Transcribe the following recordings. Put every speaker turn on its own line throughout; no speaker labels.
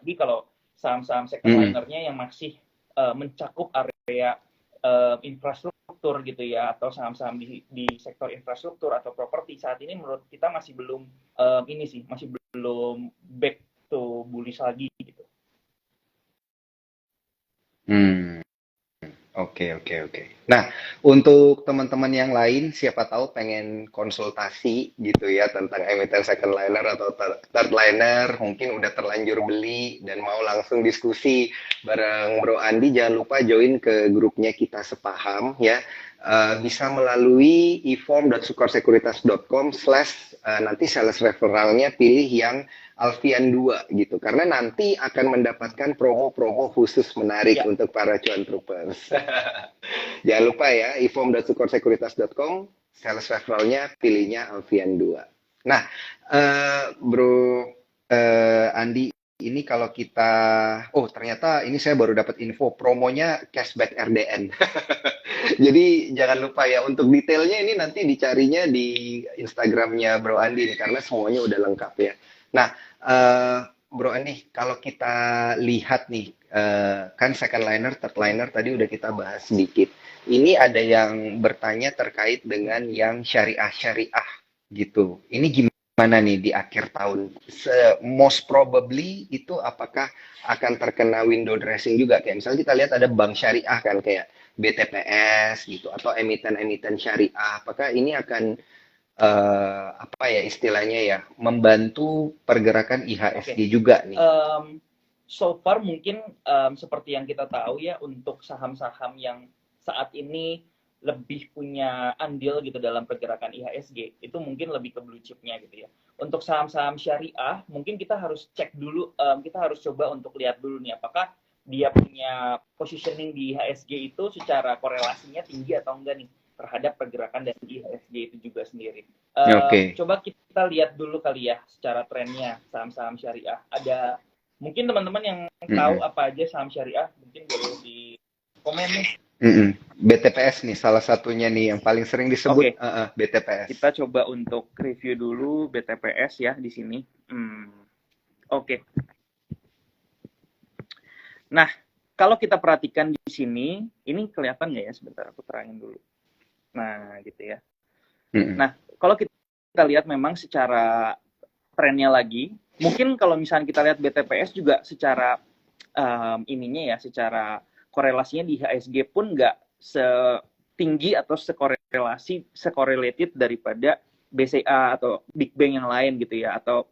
Apalagi kalau saham-saham second-linernya yang masih mencakup area infrastruktur gitu ya, atau saham-saham di sektor infrastruktur atau properti saat ini menurut kita masih belum masih belum back to bullish lagi gitu.
Hmm. Oke. Nah, untuk teman-teman yang lain, siapa tahu pengen konsultasi gitu ya tentang emiten second liner atau third liner, mungkin udah terlanjur beli dan mau langsung diskusi bareng Bro Andi, jangan lupa join ke grupnya Kita Sepaham ya. Bisa melalui eform.sukorsekuritas.com slash nanti sales referralnya pilih yang Alfian 2 gitu. Karena nanti akan mendapatkan promo-promo khusus menarik
Ya,
untuk para cuan troopers. Jangan lupa ya, ifom.sukorsekuritas.com, sales referralnya pilihnya Alfian 2. Nah, Bro Andi, ini kalau kita, oh ternyata ini saya baru dapat info, promonya cashback RDN. Jadi jangan lupa ya, untuk detailnya ini nanti dicarinya di Instagramnya Bro Andi nih, karena semuanya udah lengkap ya. Nah, Bro Andi, kalau kita lihat nih, kan second liner, third liner tadi udah kita bahas sedikit. Ini ada yang bertanya terkait dengan yang syariah-syariah gitu. Ini gimana nih di akhir tahun? Most probably itu apakah akan terkena window dressing juga? Kayak misalnya kita lihat ada bank syariah kan kayak BTPS gitu atau emiten-emiten syariah. Apakah ini akan apa ya istilahnya ya membantu pergerakan
oke.
IHSG juga nih?
So far mungkin seperti yang kita tahu ya, untuk saham-saham yang saat ini lebih punya andil gitu dalam pergerakan IHSG, itu mungkin lebih ke blue chipnya gitu ya. Untuk saham-saham syariah, mungkin kita harus cek dulu, kita harus coba untuk lihat dulu nih, apakah dia punya positioning di IHSG itu secara korelasinya tinggi atau enggak nih terhadap pergerakan dari IHSG itu juga sendiri.
Oke.
Coba kita lihat dulu kali ya secara trennya saham-saham syariah. Ada mungkin teman-teman yang tahu
Mm-mm.
apa aja saham syariah, mungkin boleh di komen nih.
Mm-mm. BTPS nih salah satunya nih yang paling sering disebut
Oke,
BTPS.
kita coba untuk review dulu BTPS ya di sini. Oke. Nah, kalau kita perhatikan di sini, ini kelihatan nggak ya? Sebentar, aku terangin dulu. Nah, gitu ya.
Mm-mm.
Nah, kalau kita lihat memang secara trennya lagi, mungkin kalau misalnya kita lihat BTPS juga secara ininya ya, secara korelasinya di HSG pun nggak setinggi atau sekorelated daripada BCA atau Big Bang yang lain gitu ya, atau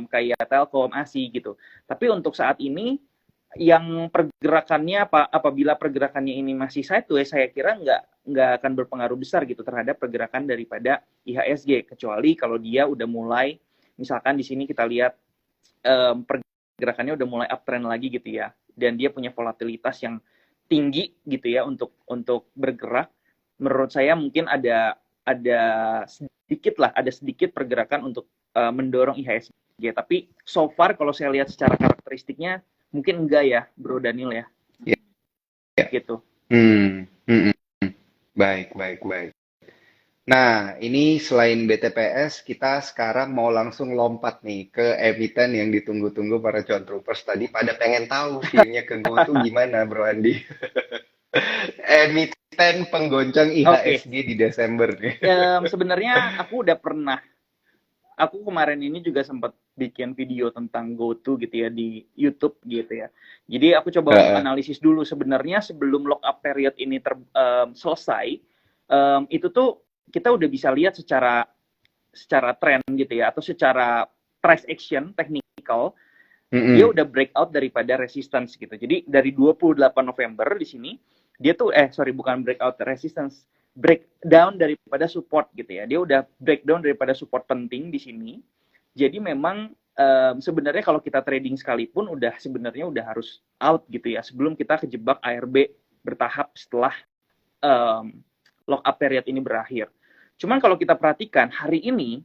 kayak Telkom, ASI gitu. Tapi untuk saat ini yang pergerakannya apabila pergerakannya ini masih sideways, saya kira nggak akan berpengaruh besar gitu terhadap pergerakan daripada IHSG, kecuali kalau dia udah mulai, misalkan di sini kita lihat pergerakannya udah mulai uptrend lagi gitu ya, dan dia punya volatilitas yang tinggi gitu ya untuk bergerak. Menurut saya mungkin ada sedikit pergerakan untuk mendorong IHSG. Tapi so far kalau saya lihat secara karakteristiknya mungkin enggak ya, Bro Daniel ya,
Ya, ya.
gitu.
Hmm. Mm-mm. Baik. Nah, ini selain BTPS, kita sekarang mau langsung lompat nih ke emiten yang ditunggu-tunggu para cuan troopers tadi. Pada pengen tahu view-nya ke GoTo gimana, Bro Andi? Emiten penggoncang
Oke,
IHSG di Desember nih.
sebenarnya aku kemarin ini juga sempat bikin video tentang GoTo gitu ya di YouTube gitu ya. Jadi aku coba untuk
Heeh.
analisis dulu sebenarnya sebelum lock up period ini selesai, itu tuh kita udah bisa lihat secara secara tren gitu ya, atau secara price action technical, dia
Mm-mm.
udah breakout daripada resistance gitu. Jadi dari 28 November di sini dia tuh sorry, bukan breakout resistance, breakdown daripada support gitu ya. Dia udah breakdown daripada support penting di sini. Jadi memang sebenarnya kalau kita trading sekalipun sebenarnya udah harus out gitu ya, sebelum kita kejebak ARB bertahap setelah um, lock up period ini berakhir. Cuman kalau kita perhatikan hari ini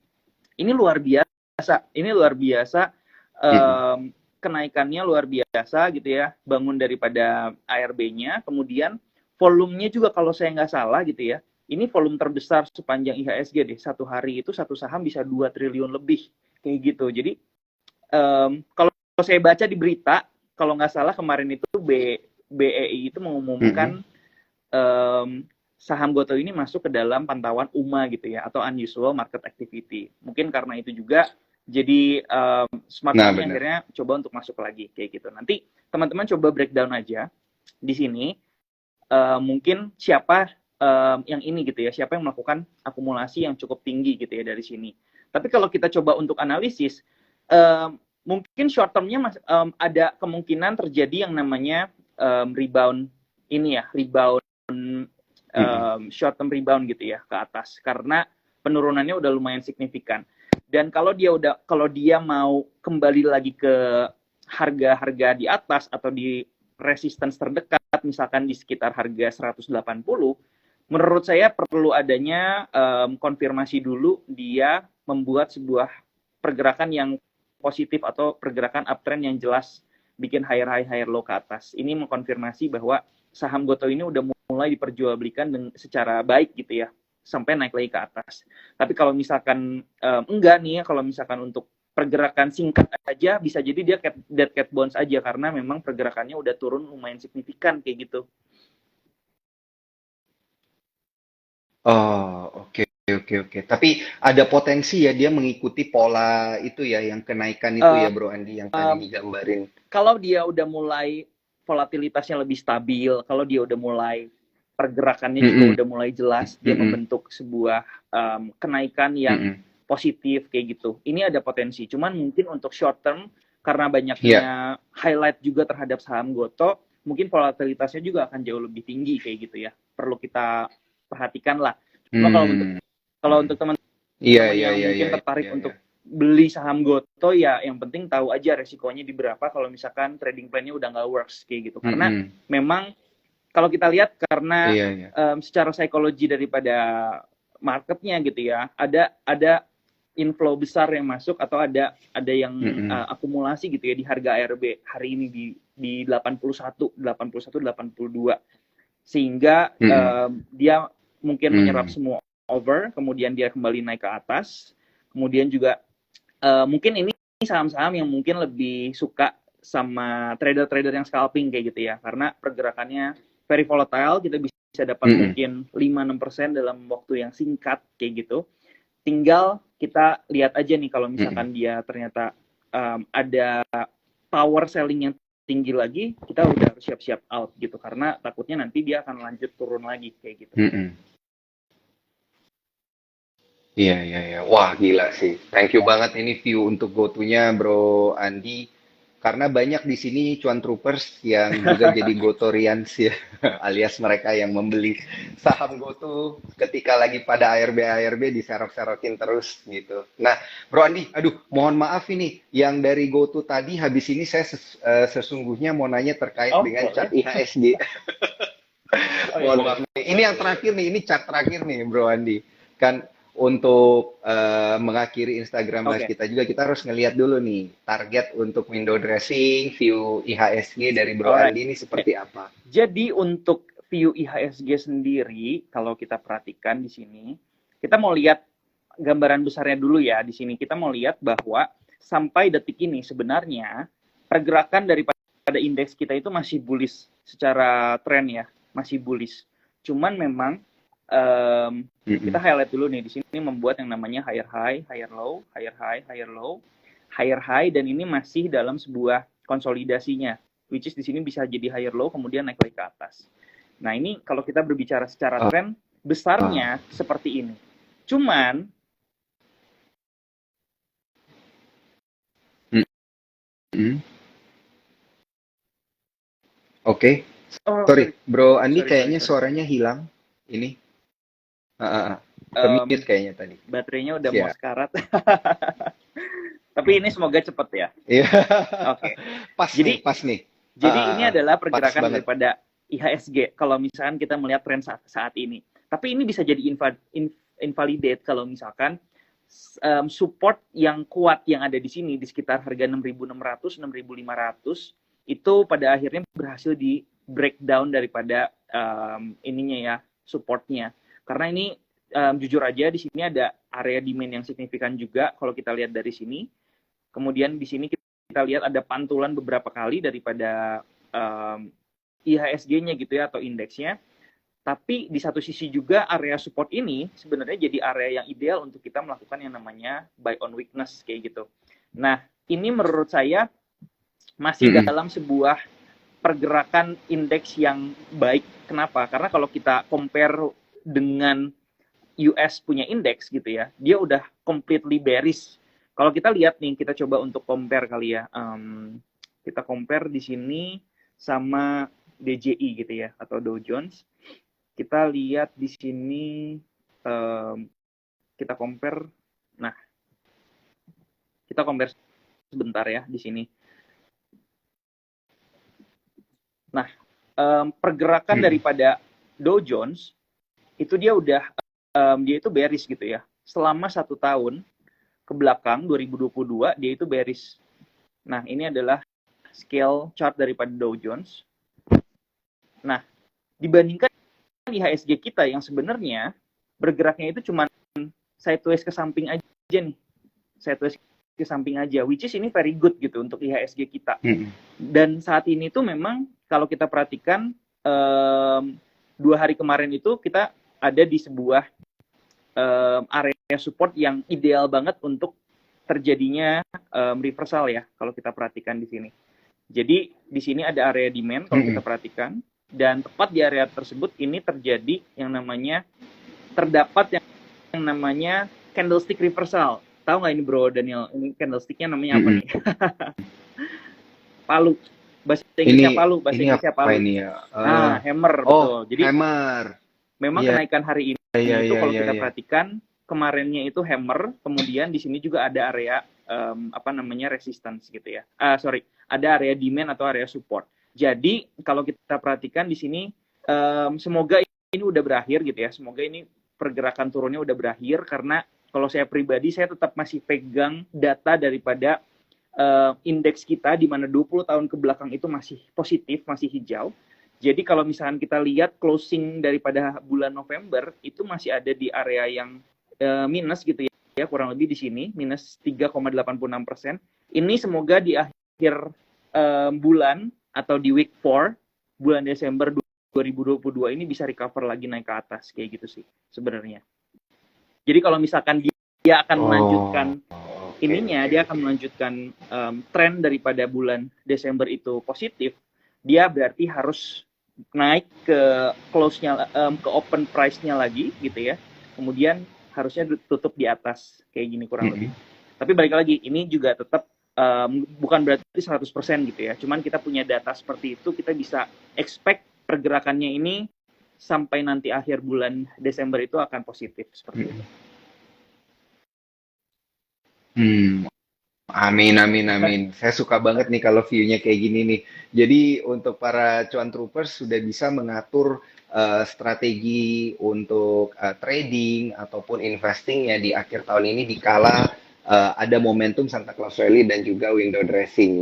luar biasa. Ini luar biasa,
Mm-mm.
kenaikannya luar biasa gitu ya. Bangun daripada ARB-nya, kemudian volumenya juga kalau saya nggak salah gitu ya. Ini volume terbesar sepanjang IHSG deh. Satu hari itu satu saham bisa 2 triliun lebih kayak gitu. Jadi kalau saya baca di berita, kalau nggak salah kemarin itu BEI itu mengumumkan saham Gotoh ini masuk ke dalam pantauan UMA gitu ya, atau unusual market activity. Mungkin karena itu juga jadi smart money akhirnya coba untuk masuk lagi kayak gitu. Nanti teman-teman coba breakdown aja di sini. Mungkin siapa yang ini gitu ya, siapa yang melakukan akumulasi yang cukup tinggi gitu ya dari sini. Tapi kalau kita coba untuk analisis, mungkin short term-nya ada kemungkinan terjadi yang namanya rebound ini ya, rebound short term rebound gitu ya ke atas, karena penurunannya udah lumayan signifikan. Dan kalau dia mau kembali lagi ke harga-harga di atas atau di resistance terdekat, misalkan di sekitar harga 180, menurut saya perlu adanya konfirmasi dulu dia membuat sebuah pergerakan yang positif atau pergerakan uptrend yang jelas, bikin higher high, higher low ke atas. Ini mengkonfirmasi bahwa saham Gotoh ini udah mulai diperjualbelikan secara baik gitu ya, sampai naik lagi ke atas. Tapi kalau misalkan enggak nih ya, kalau misalkan untuk pergerakan singkat aja, bisa jadi dia dead cat bounce aja, karena memang pergerakannya udah turun lumayan signifikan kayak gitu.
Oh, oke. Tapi ada potensi ya dia mengikuti pola itu ya, yang kenaikan itu ya Bro Andi, yang tadi digambarin.
Kalau dia udah mulai volatilitasnya lebih stabil, kalau dia udah mulai pergerakannya juga udah mulai jelas, dia membentuk sebuah kenaikan yang positif kayak gitu. Ini ada potensi. Cuman mungkin untuk short term, karena banyaknya highlight juga terhadap saham Gotoh, mungkin volatilitasnya juga akan jauh lebih tinggi kayak gitu ya. Perlu kita perhatikan lah. Cuma kalau untuk teman-teman yang mungkin tertarik untuk beli saham Gotoh, ya yang penting tahu aja resikonya di berapa kalau misalkan trading plan-nya udah nggak works kayak gitu. Karena memang kalau kita lihat, karena secara psikologi daripada marketnya gitu ya, ada inflow besar yang masuk atau ada yang akumulasi gitu ya di harga ARB hari ini di 81, 82, sehingga dia mungkin menyerap semua over, kemudian dia kembali naik ke atas. Kemudian juga mungkin ini saham-saham yang mungkin lebih suka sama trader-trader yang scalping kayak gitu ya, karena pergerakannya very volatile, kita bisa dapat mungkin 5-6% dalam waktu yang singkat kayak gitu. Tinggal kita lihat aja nih kalau misalkan dia ternyata ada power selling yang tinggi lagi, kita udah harus siap-siap out gitu, karena takutnya nanti dia akan lanjut turun lagi kayak gitu.
Iya. Wah, gila sih. Thank you banget ini view untuk Gotoh-nya Bro Andi. Karena banyak di sini cuan troopers yang juga jadi Gotorians ya, alias mereka yang membeli saham Gotoh ketika lagi pada ARB diserok-serokin terus gitu. Nah, Bro Andi, aduh, mohon maaf ini yang dari Gotoh tadi, habis ini saya sesungguhnya mau nanya terkait dengan chart IHSG. Mohon maaf nih. Ini yang terakhir nih, ini chart terakhir nih Bro Andi. Kan untuk mengakhiri Instagram Live kita juga, kita harus ngelihat dulu nih target untuk window dressing, view IHSG dari Bro Andi ini seperti apa.
Jadi untuk view IHSG sendiri, kalau kita perhatikan di sini, kita mau lihat gambaran besarnya dulu ya. Di sini kita mau lihat bahwa sampai detik ini sebenarnya pergerakan daripada indeks kita itu masih bullish secara tren ya, masih bullish. Cuman memang kita highlight dulu nih, di sini membuat yang namanya higher high, higher low, higher high, higher low, higher high, dan ini masih dalam sebuah konsolidasinya, which is di sini bisa jadi higher low kemudian naik lagi ke atas. Nah, ini kalau kita berbicara secara tren besarnya seperti ini. Cuman
Oke. Sorry, Bro Andi, kayaknya suaranya hilang ini. Kemit kayaknya tadi.
Baterainya udah mau sekarat. Tapi ini semoga cepat ya.
Iya.
Oke.
Pas nih.
Jadi ini adalah pergerakan daripada IHSG kalau misalkan kita melihat tren saat ini. Tapi ini bisa jadi invalidate kalau misalkan support yang kuat yang ada di sini di sekitar harga 6.600, 6.500 itu pada akhirnya berhasil di breakdown daripada ininya ya, supportnya. Karena ini jujur aja di sini ada area demand yang signifikan juga kalau kita lihat dari sini. Kemudian di sini kita kita lihat ada pantulan beberapa kali daripada IHSG-nya gitu ya, atau indeksnya. Tapi di satu sisi juga area support ini sebenarnya jadi area yang ideal untuk kita melakukan yang namanya buy on weakness kayak gitu. Nah, ini menurut saya masih dalam sebuah pergerakan indeks yang baik. Kenapa? Karena kalau kita compare dengan US punya indeks gitu ya, dia udah completely bearish. Kalau kita lihat nih, kita coba untuk compare kali ya. Kita compare di sini sama DJI gitu ya, atau Dow Jones. Kita lihat di sini, kita compare. Nah, kita compare sebentar ya di sini. Nah, pergerakan daripada Dow Jones itu dia udah dia itu bearish gitu ya. Selama 1 tahun ke belakang 2022 dia itu bearish. Nah, ini adalah scale chart daripada Dow Jones. Nah, dibandingkan IHSG kita yang sebenarnya bergeraknya itu cuma sideways ke samping aja nih. Sideways ke samping aja, which is ini very good gitu untuk IHSG kita. Dan saat ini tuh memang kalau kita perhatikan 2 hari kemarin itu kita ada di sebuah area support yang ideal banget untuk terjadinya reversal ya, kalau kita perhatikan di sini. Jadi di sini ada area demand kalau kita perhatikan, dan tepat di area tersebut ini terjadi yang namanya terdapat yang namanya candlestick reversal. Tahu nggak ini Bro Daniel? Ini candlesticknya namanya apa nih? Palu. Bahasa Inggrisnya palu. Bahasa Inggrisnya palu.
Ini ya?
Hammer betul. Jadi
hammer.
Memang kenaikan hari ini itu kalau kita perhatikan kemarinnya itu hammer, kemudian di sini juga ada area resistance gitu ya. Ada area demand atau area support. Jadi kalau kita perhatikan di sini semoga ini udah berakhir gitu ya. Semoga ini pergerakan turunnya udah berakhir, karena kalau saya pribadi saya tetap masih pegang data daripada indeks kita di mana 20 tahun ke belakang itu masih positif, masih hijau. Jadi kalau misalkan kita lihat closing daripada bulan November itu masih ada di area yang minus gitu ya, kurang lebih di sini minus 3,86%. Ini semoga di akhir bulan atau di week 4 bulan Desember 2022 ini bisa recover lagi naik ke atas kayak gitu sih sebenarnya. Jadi kalau misalkan dia akan melanjutkan dia akan melanjutkan tren daripada bulan Desember itu positif, dia berarti harus naik ke close-nya, ke open price-nya lagi gitu ya. Kemudian harusnya tutup di atas kayak gini kurang lebih. Tapi balik lagi, ini juga tetap bukan berarti 100% gitu ya. Cuman kita punya data seperti itu, kita bisa expect pergerakannya ini sampai nanti akhir bulan Desember itu akan positif seperti itu.
Amin. Saya suka banget nih kalau view-nya kayak gini nih. Jadi untuk para cuan troopers sudah bisa mengatur strategi untuk trading ataupun investing ya di akhir tahun ini dikala ada momentum Santa Claus Rally dan juga window dressing.